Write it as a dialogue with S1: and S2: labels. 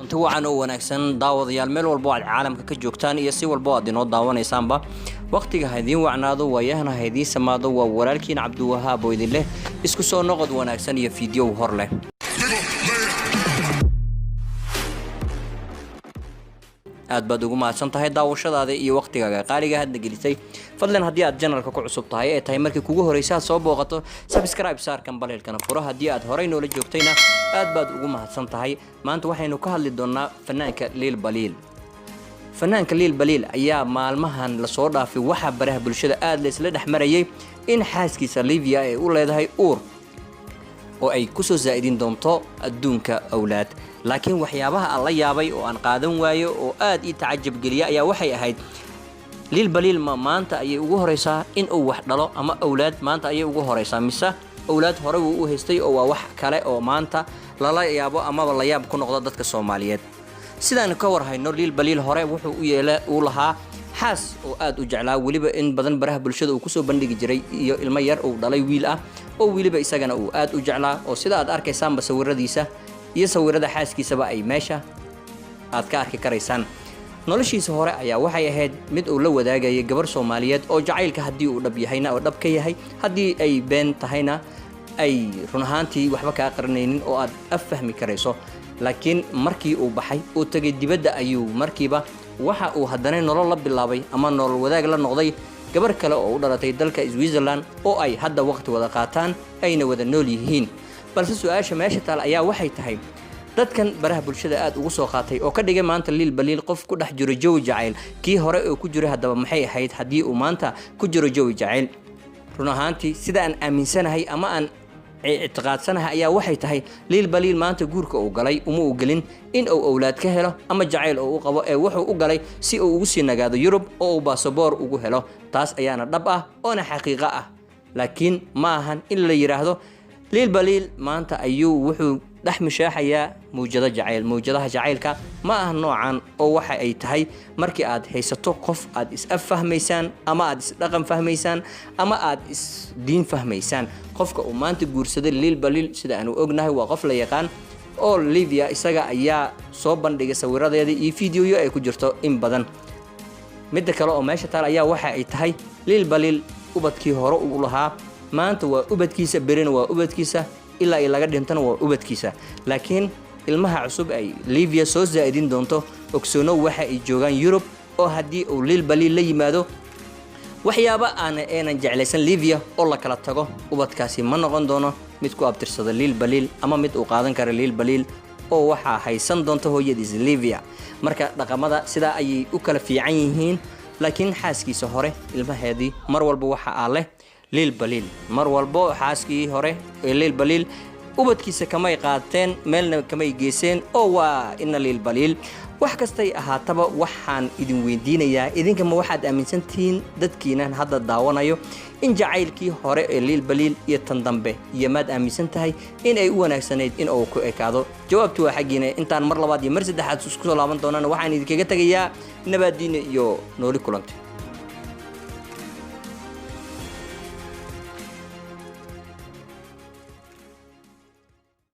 S1: inta wacan oo wanaagsan daawadayaal meel walba oo caalamka ka joogtaan iyo si walba aad inoo daawanaysaanba waqtiga haydin wacnaado waayahana haydin samaado waa walaalkiin Cabdiwahaab oo idin leh isku soo noqod wanaagsan iyo fiidiyoo hor leh aad baad ugu mahadsan tahay daawashadaada iyo waqtigaaga qaaliga hadda gelisay fadlan haddii aad channelka ku cusub tahay ee tahay markii kugu horeysa soo booqato subscribe saar kambalelkana furo haddii aad horey noola joogtayna aad baad ugu mahadsan tahay maanta waxaynu ka hadli doonaa fanaanka Lil Baliil ayaa maalmahan la soo dhaafay waxa baraha bulshada aad la isla dhaxmarayay in xaaskiisa Livia ay u leedahay uur oo ay ku soo zaa'idin doonto adduunka awlaad laakiin waxyaabaha alla yaabay oo aan qaadan waayo oo aad ii tacajab geliya ayaa waxay ahayd Lil Baliil maanta ayay ugu horeysaa in uu wax dhalo ama awlaad maanta ayay ugu horeysaa mise awlaad hore uu haystay oo waa wax kale oo maanta lala yaabo ama la yaab ku noqdo dadka Soomaaliyeed sidaan ka warhayno Lil Baliil hore wuxuu u lahaa xaas oo aad u jeclaa waliba in badan baraha bulshada uu ku soo bandhigi jiray iyo ilmo yar oo dhalay wiil ah oo waliba isagana uu aad u jeclaa oo sida aad arkaysaan sawiradiisa iyo sawirada xaaskiisaba ay meesha aad ka arki karaysaan noloshiisa hore ayaa waxay ahayd mid uu la wadaagay gabar Soomaaliyeed oo jacaylka hadii uu dhab yahayna oo dhab ka yahay hadii ay been tahayna ay run ahaantii waxba ka qaranaynin oo aad afahmi karayso laakiin markii uu baxay oo tagay dibadda ayuu markiiba waxa uu haddana nolol la bilaabay ama nolol wadaag la noqday gabar kale oo u dhalatay dalka Switzerland oo ay hadda waqti wada qaataan ayna wada nool yihiin balse su'aasha meesha taal ayaa waxay tahay dadkan baraha bulshada aad ugu soo qaatay oo ka dhigay maanta Lil Baliil qof ku dhex jiro jawi jacayl kii hore oo ku jiray hadaba maxay ahayd hadii uu maanta ku jiro jawi jacayl run ahaantii sida aan aaminsanahay ama aan اعتقادسنها ayaa waxay tahay Lil Baliil maanta guurka uu galay uma u galin in uu awlaad ka helo ama jacayl uu qabo ee wuxuu u galay si uu ugu sii nagaado Yurub oo uu baasaboor ugu helo taas ayaana dhab ah oo xaqiiqo ah laakiin ma ahan in la yiraahdo Lil Baliil maanta ayuu wuxuu dhaxmishaaxaya muujadaha jacaylka ma aha noocan oo waxa ay tahay markii aad haysato qof aad is afahmaysaan ama aad is dhaqan fahmaysaan ama aad is diin fahmaysaan qofka uu maanta guursaday Lil Baliil sida aanu ognahay waa qof la yaqaan oo Livia isaga ayaa soo bandhigay sawiradeeda iyo fiidiyoyo ay ku jirto in badan mid kale oo meesha taal ayaa waxa ay tahay Lil Baliil ubadkii hore uu lahaa maanta waa ubadkiisa berina waa ubadkiisa ilaa ay laga dhintana waa ubadkiisa laakiin ilmaha cusub ay Livia soo zaa'idin doonto ogsoono waxa ay joogan Europe oo hadii uu Lil Baliil la yimaado waxyaaba aanan jeclaysan Livia oo la kala tago ubadkaasi ma noqon doono mid ku abtirsada Lil Baliil ama mid uu qaadan karo Lil Baliil oo waxa haysan doonto hooyadiis Livia marka dhaqamada sida ay u kala fiican yihiin laakiin xaaskiisa hore ilmaheedii mar walba waxa leh Lil Baliil mar walba xaaskii hore ee Lil Baliil ubadkiisa kamay qaateen meelna kamay geeseen oo waa in Lil Baliil wax kastay ahaataba waxaan idin weydiinayaa idinka ma waxaad aaminsantiin dadkiina hadda daawanayo in jacaylkii hore ee Lil Baliil iyo tan dambe iyo maad aaminsan tahay in ay u wanaagsanayd in uu ku ekaado jawaabtu waa xaqiina intaan mar labaad iyo mar saddexaad isku soo laaban doonana waxaan idinkaga tagayaa nabadiina iyo nooli kulanta